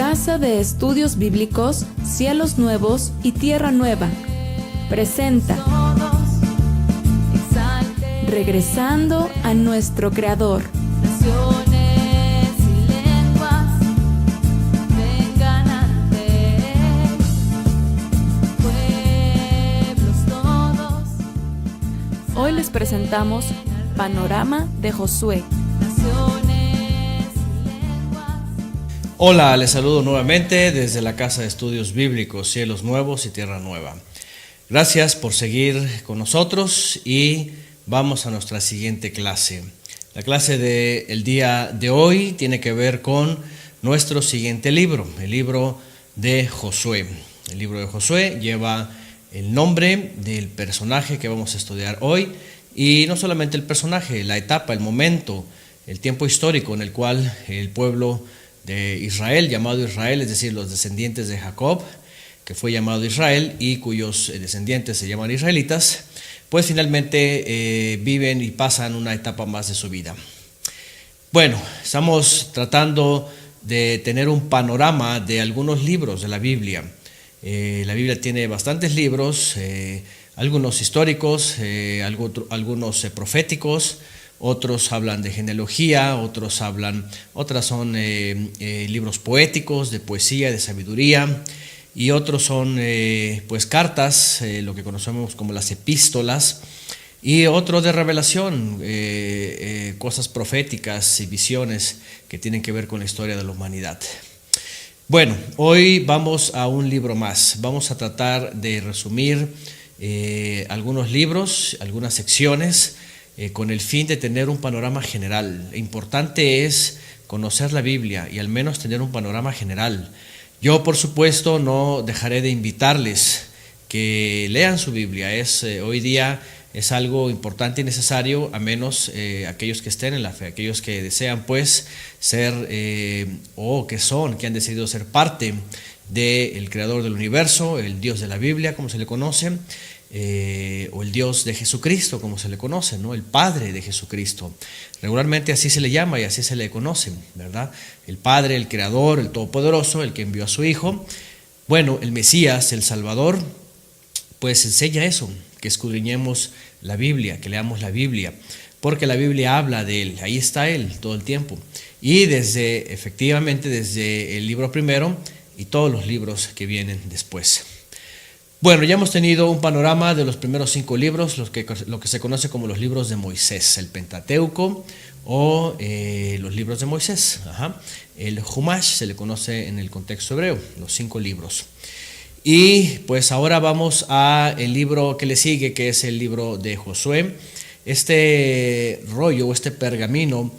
Casa de Estudios Bíblicos, Cielos Nuevos y Tierra Nueva presenta Regresando a nuestro Creador. Naciones y lenguas vengan ante Él, pueblos todos. Hoy les presentamos Panorama de Josué. Hola, les saludo nuevamente desde la Casa de Estudios Bíblicos, Cielos Nuevos y Tierra Nueva. Gracias por seguir con nosotros y vamos a nuestra siguiente clase. La clase del día de hoy tiene que ver con nuestro siguiente libro, el libro de Josué. El libro de Josué lleva el nombre del personaje que vamos a estudiar hoy, y no solamente el personaje, la etapa, el momento, el tiempo histórico en el cual el pueblo de Israel, llamado Israel, es decir, los descendientes de Jacob, que fue llamado Israel y cuyos descendientes se llaman israelitas, pues finalmente viven y pasan una etapa más de su vida. Bueno, estamos tratando de tener un panorama de algunos libros de la Biblia. La Biblia tiene bastantes libros, algunos históricos, algunos proféticos, otros hablan de genealogía, otras son libros poéticos, de poesía, de sabiduría, y otros son pues cartas, lo que conocemos como las epístolas, y otro de revelación, cosas proféticas y visiones que tienen que ver con la historia de la humanidad. Bueno, hoy vamos a un libro más. Vamos a tratar de resumir algunos libros, algunas secciones, con el fin de tener un panorama general. Importante es conocer la Biblia y al menos tener un panorama general. Yo, por supuesto, no dejaré de invitarles que lean su Biblia. Hoy día es algo importante y necesario, a menos aquellos que estén en la fe, aquellos que desean pues ser que han decidido ser parte del Creador del universo, el Dios de la Biblia, como se le conoce, o el Dios de Jesucristo, como se le conoce, ¿no? El Padre de Jesucristo. Regularmente así se le llama y así se le conoce, ¿verdad? El Padre, el Creador, el Todopoderoso, el que envió a su Hijo. Bueno, el Mesías, el Salvador, pues enseña eso, que escudriñemos la Biblia, que leamos la Biblia, porque la Biblia habla de Él, ahí está Él todo el tiempo. Y efectivamente desde el libro primero y todos los libros que vienen después. Bueno, ya hemos tenido un panorama de los primeros 5 libros, lo que se conoce como los libros de Moisés, el Pentateuco o los libros de Moisés. El Humash se le conoce en el contexto hebreo, los 5 libros. Y pues ahora vamos a el libro que le sigue, que es el libro de Josué. Este rollo o este pergamino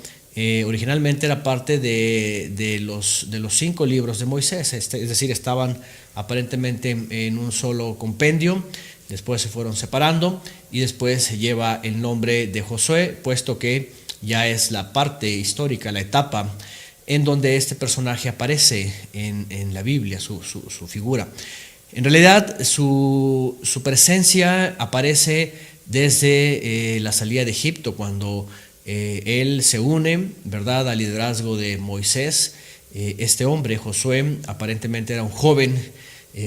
originalmente era parte de los 5 libros de Moisés, es decir, estaban aparentemente en un solo compendio, después se fueron separando y después se lleva el nombre de Josué, puesto que ya es la parte histórica, la etapa en donde este personaje aparece en la Biblia, su figura. En realidad su presencia aparece desde la salida de Egipto, cuando él se une, ¿verdad?, al liderazgo de Moisés. Este hombre, Josué, aparentemente era un joven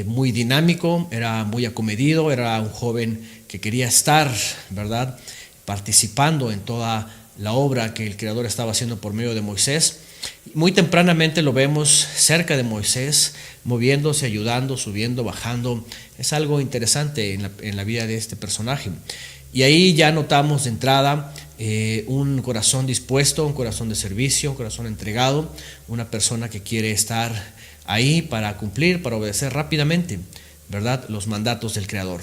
muy dinámico, era muy acomedido, era un joven que quería estar, ¿verdad?, participando en toda la obra que el Creador estaba haciendo por medio de Moisés. Muy tempranamente lo vemos cerca de Moisés, moviéndose, ayudando, subiendo, bajando. Es algo interesante en la vida de este personaje. Y ahí ya notamos de entrada un corazón dispuesto, un corazón de servicio, un corazón entregado, una persona que quiere estar ahí para cumplir, para obedecer rápidamente, ¿verdad?, los mandatos del Creador.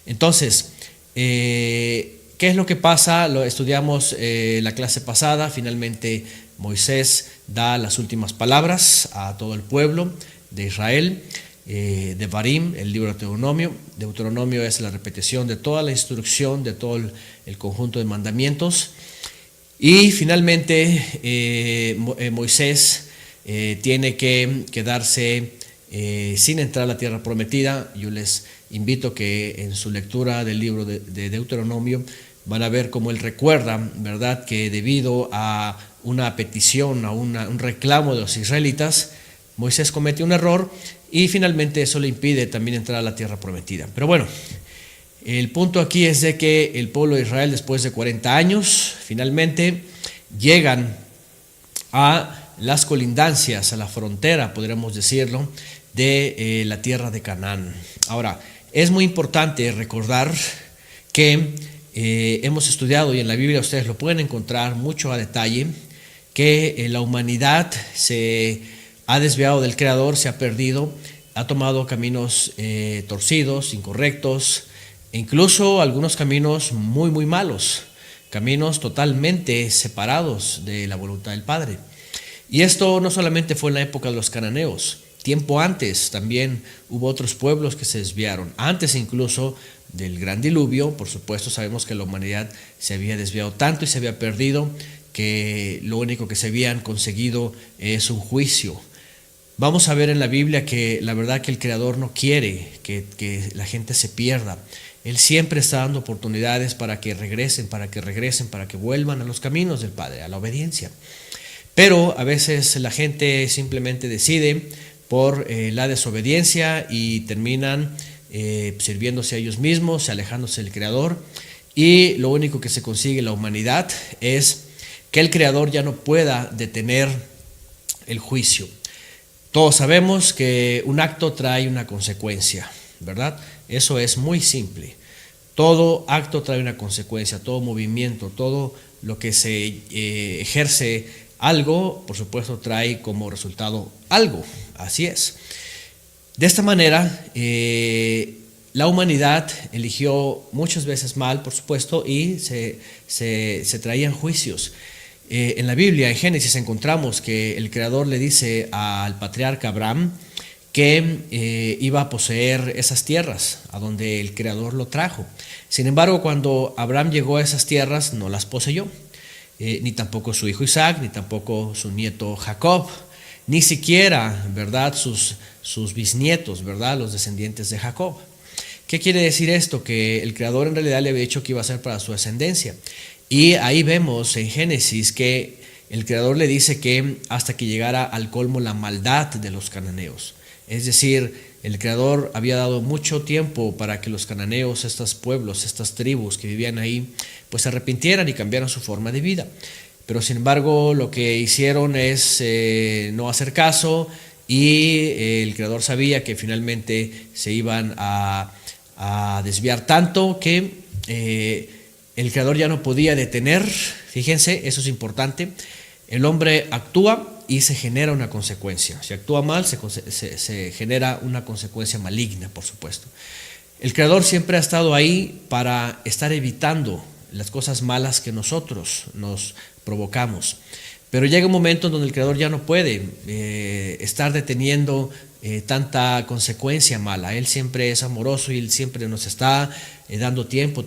Entonces, ¿qué es lo que pasa? Lo estudiamos la clase pasada. Finalmente Moisés da las últimas palabras a todo el pueblo de Israel. Devarim, el libro de Deuteronomio. Deuteronomio es la repetición de toda la instrucción, de todo el conjunto de mandamientos. Y finalmente Moisés tiene que quedarse sin entrar a la tierra prometida. Yo les invito que en su lectura del libro de Deuteronomio van a ver cómo él recuerda, ¿verdad?, que debido a una petición, a un reclamo de los israelitas, Moisés comete un error y finalmente eso le impide también entrar a la tierra prometida. Pero bueno, el punto aquí es de que el pueblo de Israel, después de 40 años, finalmente llegan a las colindancias, a la frontera, podríamos decirlo, de la tierra de Canaán. Ahora, es muy importante recordar que hemos estudiado, y en la Biblia ustedes lo pueden encontrar mucho a detalle, que la humanidad se ha desviado del Creador, se ha perdido, ha tomado caminos torcidos, incorrectos, e incluso algunos caminos muy, muy malos, caminos totalmente separados de la voluntad del Padre. Y esto no solamente fue en la época de los cananeos, tiempo antes también hubo otros pueblos que se desviaron, antes incluso del gran diluvio. Por supuesto sabemos que la humanidad se había desviado tanto y se había perdido que lo único que se habían conseguido es un juicio. Vamos a ver en la Biblia que la verdad que el Creador no quiere que la gente se pierda. Él siempre está dando oportunidades para que regresen, para que vuelvan a los caminos del Padre, a la obediencia. Pero a veces la gente simplemente decide por la desobediencia y terminan sirviéndose a ellos mismos, alejándose del Creador, y lo único que se consigue en la humanidad es que el Creador ya no pueda detener el juicio. Todos sabemos que un acto trae una consecuencia, ¿verdad? Eso es muy simple. Todo acto trae una consecuencia, todo movimiento, todo lo que se ejerce algo, por supuesto, trae como resultado algo. Así es. De esta manera, la humanidad eligió muchas veces mal, por supuesto, y se traían juicios. En la Biblia, en Génesis, encontramos que el Creador le dice al patriarca Abraham que iba a poseer esas tierras a donde el Creador lo trajo. Sin embargo, cuando Abraham llegó a esas tierras, no las poseyó, ni tampoco su hijo Isaac, ni tampoco su nieto Jacob, ni siquiera, ¿verdad?, sus bisnietos, ¿verdad?, los descendientes de Jacob. ¿Qué quiere decir esto? Que el Creador en realidad le había dicho que iba a ser para su descendencia. Y ahí vemos en Génesis que el Creador le dice que hasta que llegara al colmo la maldad de los cananeos. Es decir, el Creador había dado mucho tiempo para que los cananeos, estos pueblos, estas tribus que vivían ahí, pues se arrepintieran y cambiaran su forma de vida. Pero sin embargo lo que hicieron es no hacer caso, y el Creador sabía que finalmente se iban a desviar tanto que el Creador ya no podía detener. Fíjense, eso es importante. El hombre actúa y se genera una consecuencia. Si actúa mal, se genera una consecuencia maligna, por supuesto. El Creador siempre ha estado ahí para estar evitando las cosas malas que nosotros nos provocamos. Pero llega un momento en donde el Creador ya no puede estar deteniendo tanta consecuencia mala. Él siempre es amoroso y Él siempre nos está dando tiempo.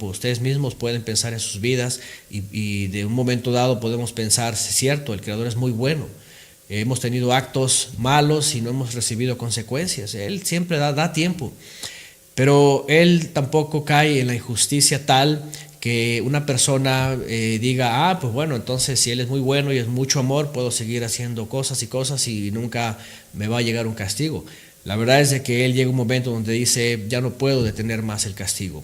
Ustedes mismos pueden pensar en sus vidas y de un momento dado podemos pensar, es cierto, el Creador es muy bueno. Hemos tenido actos malos y no hemos recibido consecuencias. Él siempre da tiempo. Pero Él tampoco cae en la injusticia tal que una persona diga, pues bueno, entonces si Él es muy bueno y es mucho amor, puedo seguir haciendo cosas y nunca me va a llegar un castigo. La verdad es de que Él llega un momento donde dice, ya no puedo detener más el castigo.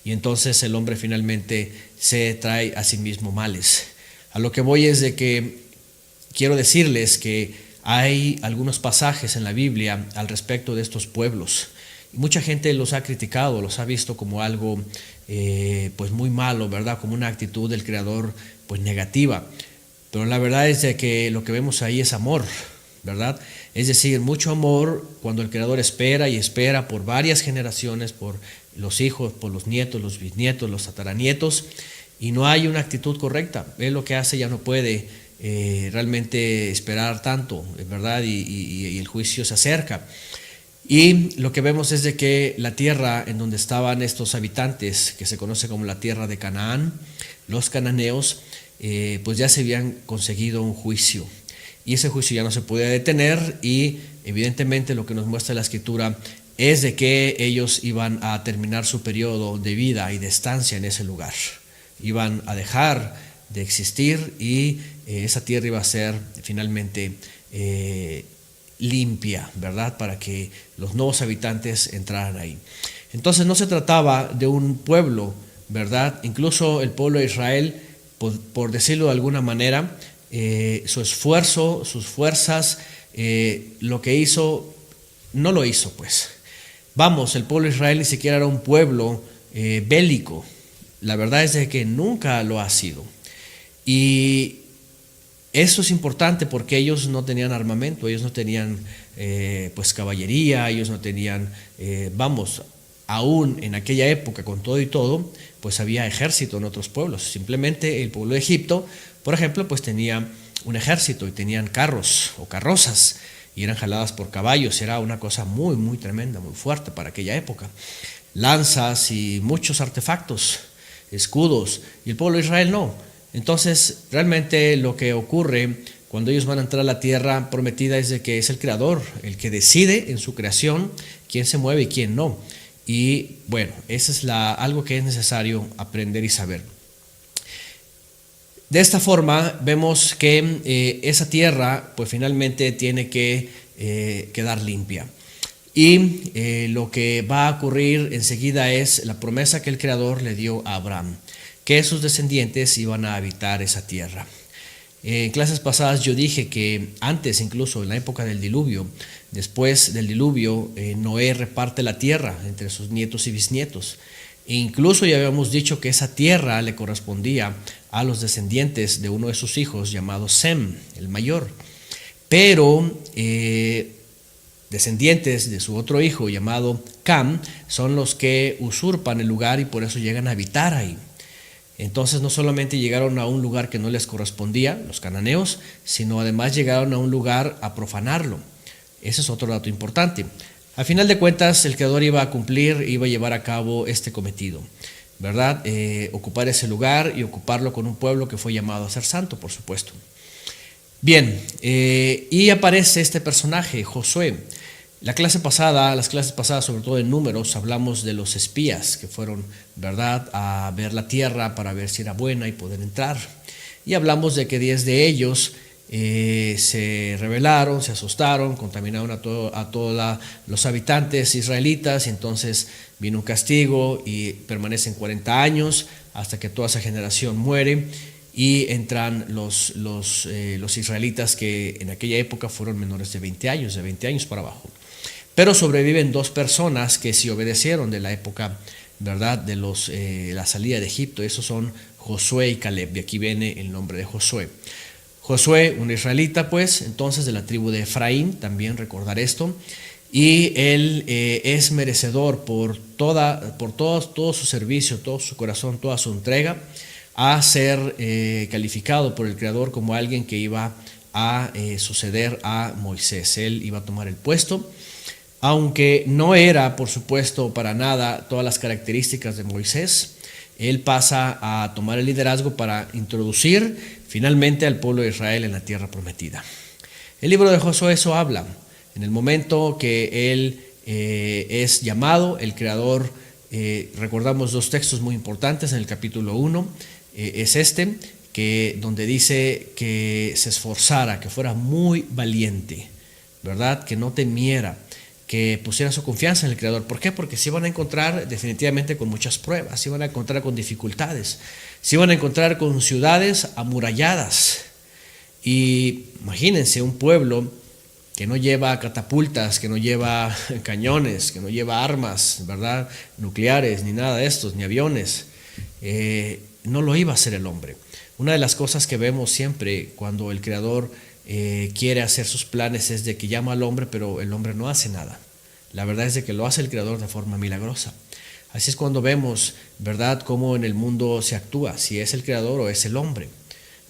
Y entonces el hombre finalmente se trae a sí mismo males. A lo que voy es de que quiero decirles que hay algunos pasajes en la Biblia al respecto de estos pueblos. Y mucha gente los ha criticado, los ha visto como algo pues muy malo, ¿verdad? Como una actitud del Creador pues negativa. Pero la verdad es de que lo que vemos ahí es amor, ¿verdad? Es decir, mucho amor cuando el Creador espera y espera por varias generaciones, por los hijos, por los nietos, los bisnietos, los tataranietos, y no hay una actitud correcta. Él lo que hace ya no puede realmente esperar tanto, ¿verdad? Y el juicio se acerca. Y lo que vemos es de que la tierra en donde estaban estos habitantes, que se conoce como la tierra de Canaán, los cananeos, pues ya se habían conseguido un juicio. Y ese juicio ya no se podía detener, y evidentemente lo que nos muestra la Escritura es de que ellos iban a terminar su periodo de vida y de estancia en ese lugar. Iban a dejar de existir y esa tierra iba a ser finalmente limpia, ¿verdad? Para que los nuevos habitantes entraran ahí. Entonces no se trataba de un pueblo, ¿verdad? Incluso el pueblo de Israel, por decirlo de alguna manera, su esfuerzo, sus fuerzas, lo que hizo, no lo hizo pues. Vamos, el pueblo de Israel ni siquiera era un pueblo bélico. La verdad es de que nunca lo ha sido. Y eso es importante porque ellos no tenían armamento, ellos no tenían pues caballería, ellos no tenían, aún en aquella época con todo y todo, pues había ejército en otros pueblos. Simplemente el pueblo de Egipto, por ejemplo, pues tenía un ejército y tenían carros o carrozas y eran jaladas por caballos. Era una cosa muy, muy tremenda, muy fuerte para aquella época. Lanzas y muchos artefactos, escudos, y el pueblo de Israel no. Entonces, realmente lo que ocurre cuando ellos van a entrar a la tierra prometida es de que es el Creador el que decide en su creación quién se mueve y quién no. Y bueno, eso es algo que es necesario aprender y saber. De esta forma vemos que esa tierra pues finalmente tiene que quedar limpia. Y lo que va a ocurrir enseguida es la promesa que el Creador le dio a Abraham, que sus descendientes iban a habitar esa tierra. En clases pasadas yo dije que antes, incluso en la época del diluvio, después del diluvio, Noé reparte la tierra entre sus nietos y bisnietos. E incluso ya habíamos dicho que esa tierra le correspondía a los descendientes de uno de sus hijos llamado Sem, el mayor. Pero descendientes de su otro hijo llamado Cam son los que usurpan el lugar y por eso llegan a habitar ahí. Entonces no solamente llegaron a un lugar que no les correspondía, los cananeos, sino además llegaron a un lugar a profanarlo. Ese es otro dato importante. Al final de cuentas, el Creador iba a cumplir, iba a llevar a cabo este cometido, ¿verdad? Ocupar ese lugar y ocuparlo con un pueblo que fue llamado a ser santo, por supuesto. Bien, y aparece este personaje, Josué. Las clases pasadas, sobre todo en números, hablamos de los espías que fueron, ¿verdad?, a ver la tierra para ver si era buena y poder entrar. Y hablamos de que 10 de ellos se rebelaron, se asustaron, contaminaron a todos los habitantes israelitas, y entonces vino un castigo y permanecen 40 años hasta que toda esa generación muere y entran los israelitas que en aquella época fueron menores de 20 años para abajo. Pero sobreviven 2 personas que sí obedecieron de la época, ¿verdad?, de la salida de Egipto. Esos son Josué y Caleb. De aquí viene el nombre de Josué. Josué, un israelita, pues, entonces de la tribu de Efraín, también recordar esto. Y él es merecedor por todo su servicio, todo su corazón, toda su entrega, a ser calificado por el Creador como alguien que iba a suceder a Moisés. Él iba a tomar el puesto. Aunque no era, por supuesto, para nada todas las características de Moisés, él pasa a tomar el liderazgo para introducir finalmente al pueblo de Israel en la tierra prometida. El libro de Josué eso habla. En el momento que él es llamado, el Creador, recordamos 2 textos muy importantes en el capítulo 1, es donde dice que se esforzara, que fuera muy valiente, ¿verdad?, que no temiera, que pusiera su confianza en el Creador. ¿Por qué? Porque se iban a encontrar definitivamente con muchas pruebas, se iban a encontrar con dificultades, se iban a encontrar con ciudades amuralladas. Y imagínense un pueblo que no lleva catapultas, que no lleva cañones, que no lleva armas, ¿verdad?, nucleares, ni nada de estos, ni aviones. No lo iba a hacer el hombre. Una de las cosas que vemos siempre cuando el Creador quiere hacer sus planes es de que llama al hombre, pero el hombre no hace nada. La verdad es de que lo hace el Creador de forma milagrosa. Así es cuando vemos, ¿verdad?, cómo en el mundo se actúa, si es el Creador o es el hombre.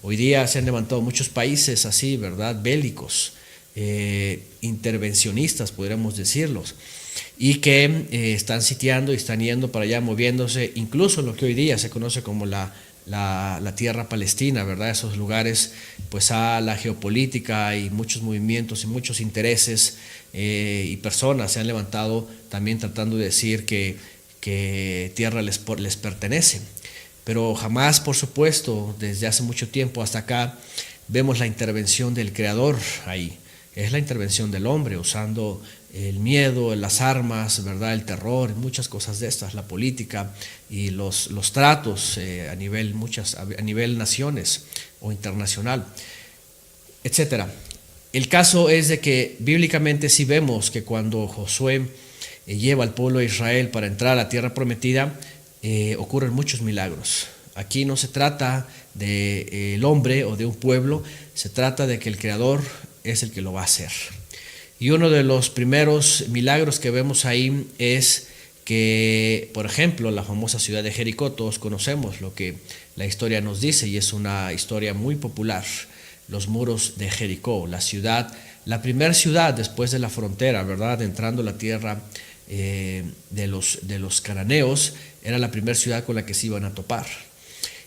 Hoy día se han levantado muchos países así, ¿verdad?, bélicos, intervencionistas, podríamos decirlos, y que están sitiando y están yendo para allá, moviéndose, incluso lo que hoy día se conoce como la tierra palestina, ¿verdad? Esos lugares, pues a la geopolítica y muchos movimientos y muchos intereses y personas se han levantado también tratando de decir que tierra les pertenece. Pero jamás, por supuesto, desde hace mucho tiempo hasta acá, vemos la intervención del Creador ahí. es la intervención del hombre, usando el miedo, las armas, ¿verdad? El terror, muchas cosas de estas, la política y los tratos a nivel naciones o internacional, etcétera. El caso es de que bíblicamente sí vemos que cuando Josué lleva al pueblo de Israel para entrar a la tierra prometida, ocurren muchos milagros. Aquí no se trata del hombre o de un pueblo, se trata de que el Creador es el que lo va a hacer. Y uno de los primeros milagros que vemos ahí es que, por ejemplo, la famosa ciudad de Jericó, todos conocemos lo que la historia nos dice y es una historia muy popular. Los muros de Jericó, la primera ciudad después de la frontera, ¿verdad? Entrando a la tierra de los cananeos, era la primera ciudad con la que se iban a topar.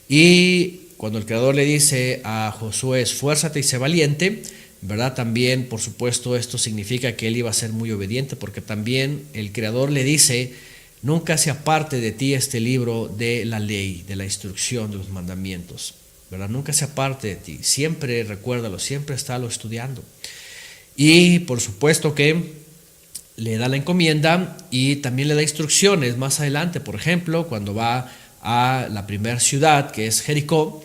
Y cuando el Creador le dice a Josué, esfuérzate y sé valiente, ¿verdad? También, por supuesto, esto significa que él iba a ser muy obediente, porque también el Creador le dice, nunca se aparte de ti este libro de la ley, de la instrucción, de los mandamientos, ¿verdad? Nunca se aparte de ti, siempre recuérdalo, siempre estálo estudiando. Y por supuesto que le da la encomienda y también le da instrucciones más adelante. Por ejemplo, cuando va a la primera ciudad, que es Jericó,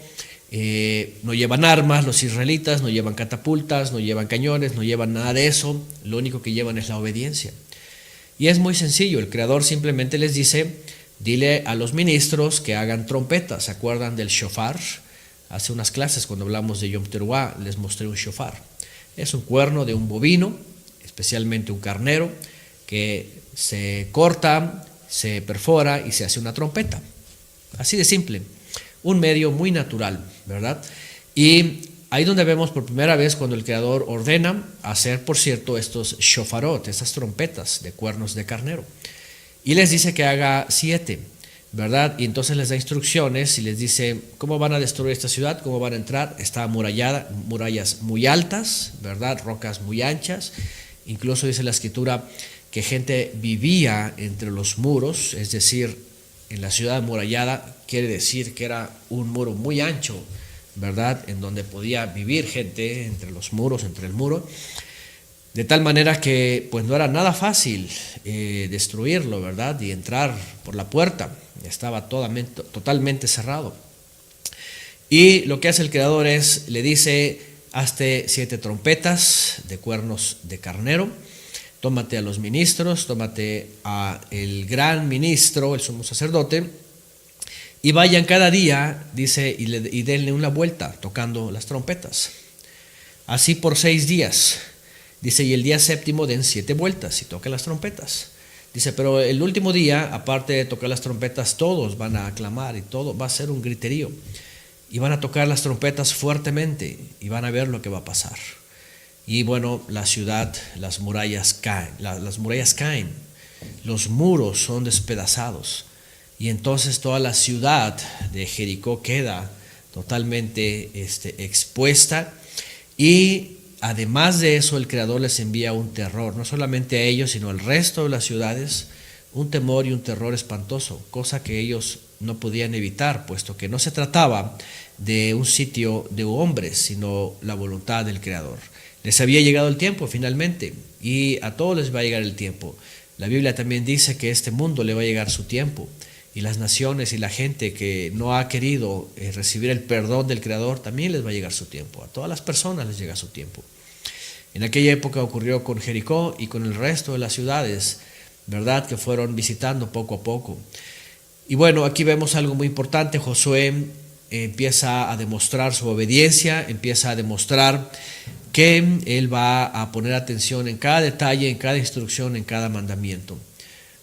no llevan armas los israelitas, no llevan catapultas, no llevan cañones, no llevan nada de eso, lo único que llevan es la obediencia. Y es muy sencillo, el Creador simplemente les dice, dile a los ministros que hagan trompetas. ¿Se acuerdan del shofar? Hace unas clases cuando hablamos de Yom Teruah les mostré un shofar. Es un cuerno de un bovino, especialmente un carnero, que se corta, se perfora y se hace una trompeta. Así de simple, un medio muy natural, ¿verdad? Y ahí donde vemos por primera vez cuando el Creador ordena hacer, por cierto, estos shofarot, estas trompetas de cuernos de carnero. Y les dice que haga 7, ¿verdad? Y entonces les da instrucciones y les dice cómo van a destruir esta ciudad, cómo van a entrar. Está amurallada, murallas muy altas, ¿verdad? Rocas muy anchas. Incluso dice la Escritura que gente vivía entre los muros, es decir, en la ciudad amurallada quiere decir que era un muro muy ancho, ¿verdad? En donde podía vivir gente entre los muros, entre el muro, de tal manera que pues no era nada fácil destruirlo, ¿verdad? Y entrar por la puerta, estaba totalmente cerrado. Y lo que hace el Creador es, le dice, hazte 7 trompetas de cuernos de carnero, tómate a los ministros, tómate a el gran ministro, el sumo sacerdote, y vayan cada día, dice, y denle una vuelta tocando las trompetas. Así por 6 días. Dice, y el día 7º den 7 vueltas y toquen las trompetas. Dice, pero el último día, aparte de tocar las trompetas, todos van a aclamar y todo va a ser un griterío. Y van a tocar las trompetas fuertemente y van a ver lo que va a pasar. Y bueno, la ciudad, las murallas caen, los muros son despedazados. Y entonces toda la ciudad de Jericó queda totalmente expuesta. Y además de eso, el Creador les envía un terror, no solamente a ellos, sino al resto de las ciudades, un temor y un terror espantoso, cosa que ellos no podían evitar, puesto que no se trataba de un sitio de hombres, sino la voluntad del Creador. Les había llegado el tiempo finalmente, y a todos les va a llegar el tiempo. La Biblia también dice que este mundo le va a llegar su tiempo, y las naciones y la gente que no ha querido recibir el perdón del Creador, también les va a llegar su tiempo. A todas las personas les llega su tiempo. En aquella época ocurrió con Jericó y con el resto de las ciudades, ¿verdad?, que fueron visitando poco a poco. Y bueno, aquí vemos algo muy importante. Josué empieza a demostrar su obediencia, empieza a demostrar que él va a poner atención en cada detalle, en cada instrucción, en cada mandamiento.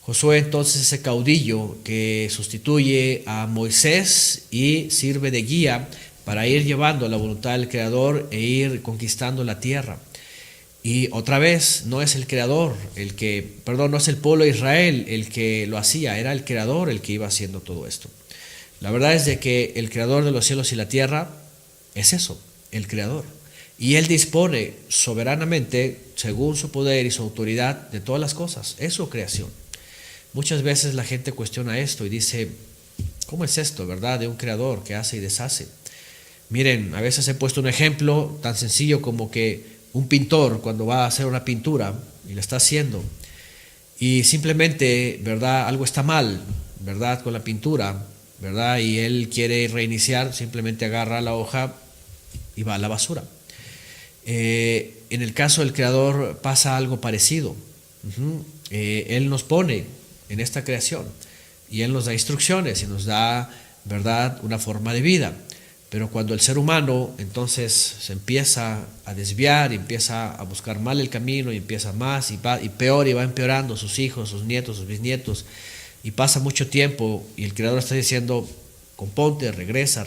Josué entonces es ese caudillo que sustituye a Moisés y sirve de guía para ir llevando la voluntad del Creador e ir conquistando la tierra. Y otra vez, no es el Creador no es el pueblo de Israel el que lo hacía, era el Creador el que iba haciendo todo esto. La verdad es de que el Creador de los cielos y la tierra es eso, el Creador. Y Él dispone soberanamente, según su poder y su autoridad, de todas las cosas. Es su creación. Muchas veces la gente cuestiona esto y dice, ¿cómo es esto, verdad? De un Creador que hace y deshace. Miren, a veces he puesto un ejemplo tan sencillo como que un pintor cuando va a hacer una pintura y la está haciendo y simplemente, ¿verdad?, algo está mal, ¿verdad?, con la pintura, ¿verdad?, y él quiere reiniciar, simplemente agarra la hoja y va a la basura. En el caso del Creador pasa algo parecido. Él nos pone en esta creación y Él nos da instrucciones y nos da, ¿verdad?, una forma de vida. Pero cuando el ser humano entonces se empieza a desviar y empieza a buscar mal el camino y empieza más y peor y va empeorando, sus hijos, sus nietos, sus bisnietos, y pasa mucho tiempo y el Creador está diciendo, componte, regresa,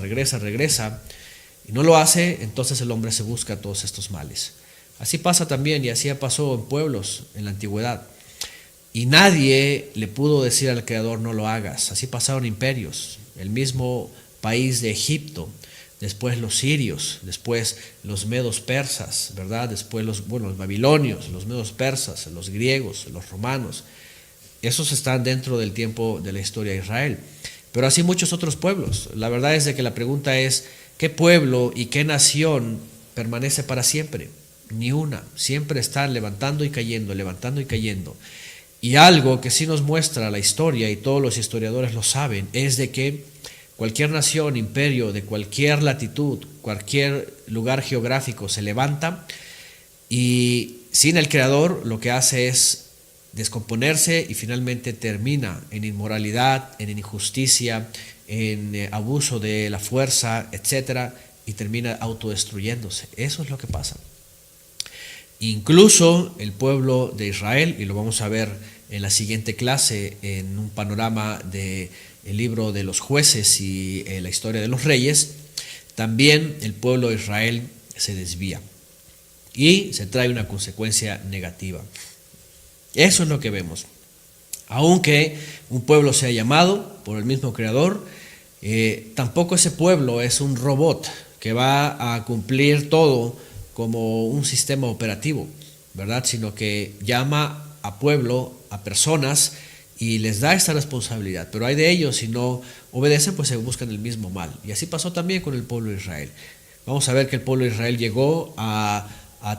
y no lo hace, entonces el hombre se busca todos estos males. Así pasa también, y así pasó en pueblos en la antigüedad. Y nadie le pudo decir al Creador, no lo hagas. Así pasaron imperios, el mismo país de Egipto, después los sirios, después los medos persas, ¿verdad? Después los babilonios, los medos persas, los griegos, los romanos. Esos están dentro del tiempo de la historia de Israel. Pero así muchos otros pueblos. La verdad es de que la pregunta es, ¿qué pueblo y qué nación permanece para siempre? Ni una. Siempre están levantando y cayendo, levantando y cayendo. Y algo que sí nos muestra la historia, y todos los historiadores lo saben, es de que cualquier nación, imperio, de cualquier latitud, cualquier lugar geográfico se levanta y sin el Creador lo que hace es descomponerse y finalmente termina en inmoralidad, en injusticia, en abuso de la fuerza, etcétera, y termina autodestruyéndose. Eso es lo que pasa. Incluso el pueblo de Israel, y lo vamos a ver en la siguiente clase en un panorama del libro de los jueces y la historia de los reyes, también el pueblo de Israel se desvía y se trae una consecuencia negativa. Eso es lo que vemos. Aunque un pueblo sea llamado por el mismo Creador, tampoco ese pueblo es un robot que va a cumplir todo como un sistema operativo, ¿verdad? Sino que llama a pueblo, a personas, y les da esta responsabilidad. Pero hay de ellos, si no obedecen, pues se buscan el mismo mal. Y así pasó también con el pueblo de Israel. Vamos a ver que el pueblo de Israel llegó a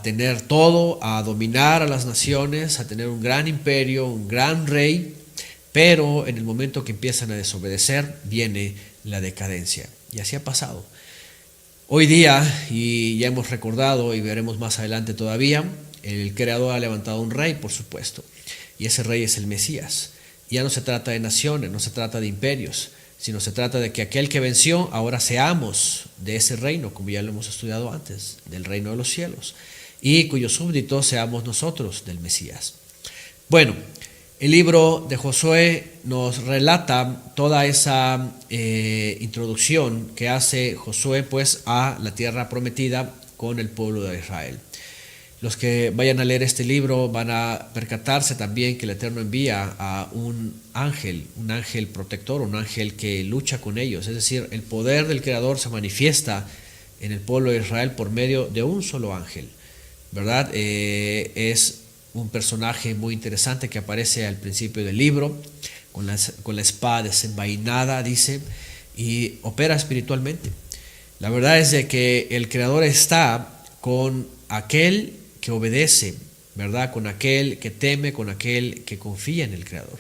tener todo, a dominar a las naciones, a tener un gran imperio, un gran rey, pero en el momento que empiezan a desobedecer, viene la decadencia. Y así ha pasado. Hoy día, y ya hemos recordado y veremos más adelante todavía, el Creador ha levantado un rey, por supuesto, y ese rey es el Mesías. Ya no se trata de naciones, no se trata de imperios, sino se trata de que aquel que venció, ahora seamos de ese reino, como ya lo hemos estudiado antes, del reino de los cielos, y cuyos súbditos seamos nosotros del Mesías. Bueno, el libro de Josué nos relata toda esa introducción que hace Josué pues a la tierra prometida con el pueblo de Israel. Los que vayan a leer este libro van a percatarse también que el Eterno envía a un ángel protector, un ángel que lucha con ellos. Es decir, el poder del Creador se manifiesta en el pueblo de Israel por medio de un solo ángel, ¿verdad? Es un personaje muy interesante que aparece al principio del libro, con la espada desenvainada, dice, y opera espiritualmente. La verdad es de que el Creador está con aquel que obedece, ¿verdad? Con aquel que teme, con aquel que confía en el Creador.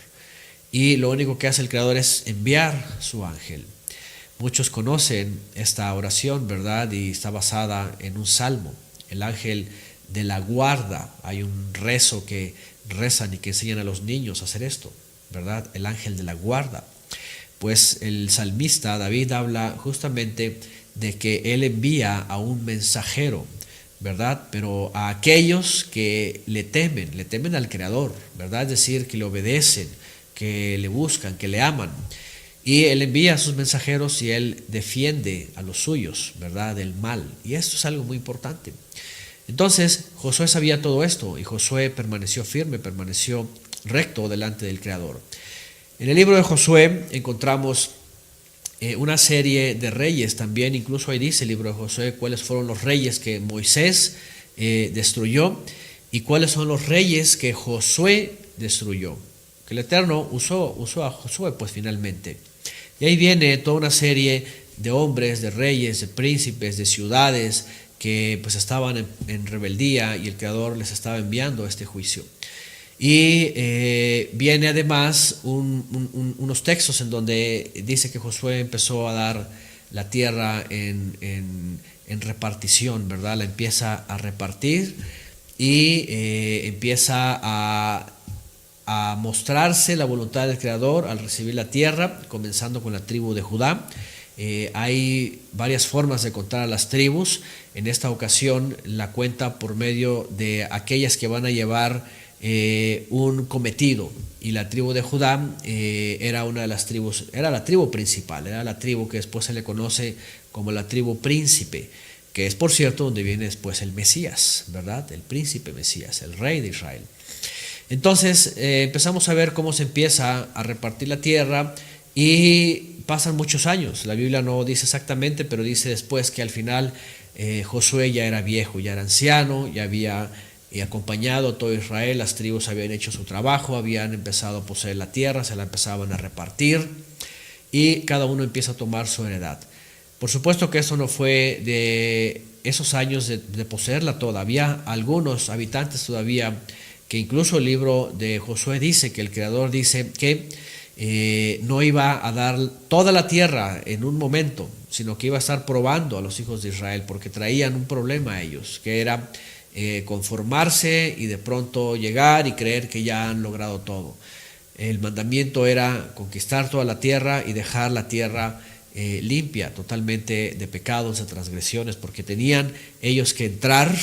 Y lo único que hace el Creador es enviar su ángel. Muchos conocen esta oración, ¿verdad? Y está basada en un salmo, el ángel de la guarda. Hay un rezo que rezan y que enseñan a los niños a hacer esto, ¿verdad? El ángel de la guarda. Pues el salmista David habla justamente de que él envía a un mensajero, ¿verdad? Pero a aquellos que le temen al Creador, ¿verdad? Es decir, que le obedecen, que le buscan, que le aman. Y él envía a sus mensajeros y él defiende a los suyos, ¿verdad? Del mal. Y esto es algo muy importante. Entonces, Josué sabía todo esto y Josué permaneció firme, permaneció recto delante del Creador. En el libro de Josué encontramos una serie de reyes también, incluso ahí dice el libro de Josué cuáles fueron los reyes que Moisés destruyó y cuáles son los reyes que Josué destruyó. Que el Eterno usó a Josué pues finalmente. Y ahí viene toda una serie de hombres, de reyes, de príncipes, de ciudades que pues estaban en rebeldía y el Creador les estaba enviando este juicio. Y viene además unos textos en donde dice que Josué empezó a dar la tierra en repartición, ¿verdad? La empieza a repartir y empieza a mostrarse la voluntad del Creador al recibir la tierra, comenzando con la tribu de Judá. Hay varias formas de contar a las tribus. En esta ocasión la cuenta por medio de aquellas que van a llevar un cometido, y la tribu de Judá era una de las tribus, era la tribu principal, era la tribu que después se le conoce como la tribu príncipe, que es por cierto donde viene después el Mesías, ¿verdad? El príncipe Mesías, el rey de Israel. Entonces empezamos a ver cómo se empieza a repartir la tierra y pasan muchos años. La Biblia no dice exactamente, pero dice después que al final Josué ya era viejo, ya era anciano, ya había acompañado a todo Israel, las tribus habían hecho su trabajo, habían empezado a poseer la tierra, se la empezaban a repartir y cada uno empieza a tomar su heredad. Por supuesto que eso no fue de esos años de poseerla toda. Había algunos habitantes todavía que incluso el libro de Josué dice que el Creador dice que no iba a dar toda la tierra en un momento, sino que iba a estar probando a los hijos de Israel porque traían un problema a ellos, que era conformarse y de pronto llegar y creer que ya han logrado todo. El mandamiento era conquistar toda la tierra y dejar la tierra limpia totalmente de pecados, de transgresiones, porque tenían ellos que entrar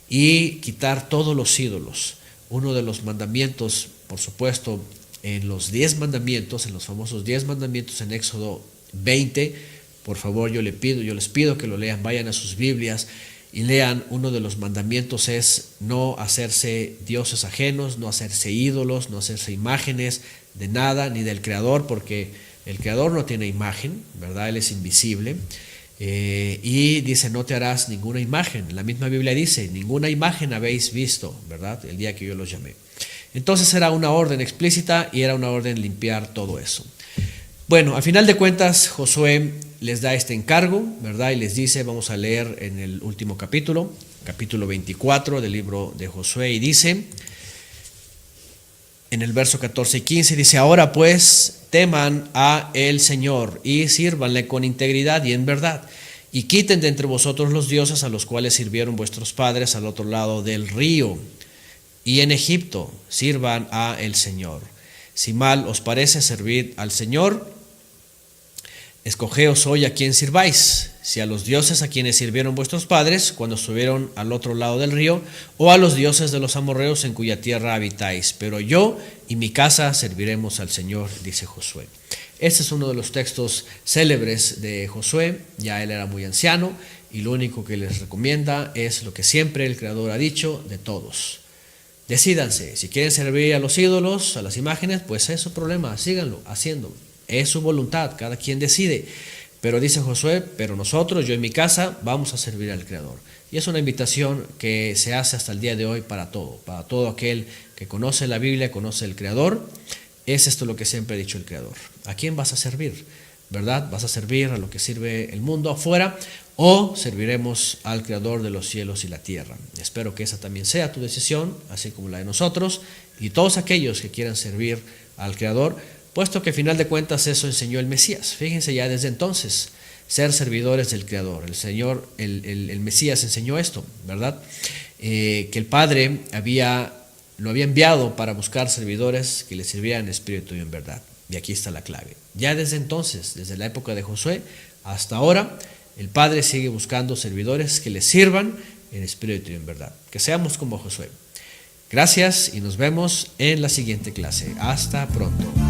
y quitar todos los ídolos. Uno de los mandamientos, por supuesto, en los 10 mandamientos, en los famosos 10 mandamientos en Éxodo 20, por favor yo les pido que lo lean, vayan a sus Biblias y lean. Uno de los mandamientos es no hacerse dioses ajenos, no hacerse ídolos, no hacerse imágenes de nada, ni del Creador, porque el Creador no tiene imagen, ¿verdad? Él es invisible. Y dice, no te harás ninguna imagen. La misma Biblia dice, ninguna imagen habéis visto, ¿verdad? El día que yo los llamé. Entonces era una orden explícita y era una orden limpiar todo eso. Bueno, a final de cuentas, Josué les da este encargo, ¿verdad? Y les dice, vamos a leer en el último capítulo 24 del libro de Josué, y dice, en el verso 14 y 15, dice, ahora pues teman a el Señor y sírvanle con integridad y en verdad, y quiten de entre vosotros los dioses a los cuales sirvieron vuestros padres al otro lado del río, y en Egipto sirvan a el Señor. Si mal os parece, servid al Señor. Escogeos hoy a quien sirváis, si a los dioses a quienes sirvieron vuestros padres cuando estuvieron al otro lado del río, o a los dioses de los amorreos en cuya tierra habitáis. Pero yo y mi casa serviremos al Señor, dice Josué. Este es uno de los textos célebres de Josué. Ya él era muy anciano y lo único que les recomienda es lo que siempre el Creador ha dicho de todos. Decídanse, si quieren servir a los ídolos, a las imágenes, pues es su problema, síganlo haciendo. Es su voluntad, cada quien decide. Pero dice Josué, pero nosotros, yo y mi casa, vamos a servir al Creador. Y es una invitación que se hace hasta el día de hoy para todo aquel que conoce la Biblia, conoce el Creador. Es esto lo que siempre ha dicho el Creador. ¿A quién vas a servir? ¿Verdad? ¿Vas a servir a lo que sirve el mundo afuera o serviremos al Creador de los cielos y la tierra? Espero que esa también sea tu decisión, así como la de nosotros y todos aquellos que quieran servir al Creador, puesto que al final de cuentas eso enseñó el Mesías. Fíjense ya desde entonces, ser servidores del Creador. El Señor, el Mesías enseñó esto, ¿verdad? Que el Padre lo había enviado para buscar servidores que le sirvieran en espíritu y en verdad. Y aquí está la clave. Ya desde entonces, desde la época de Josué hasta ahora, el Padre sigue buscando servidores que le sirvan en espíritu y en verdad. Que seamos como Josué. Gracias y nos vemos en la siguiente clase. Hasta pronto.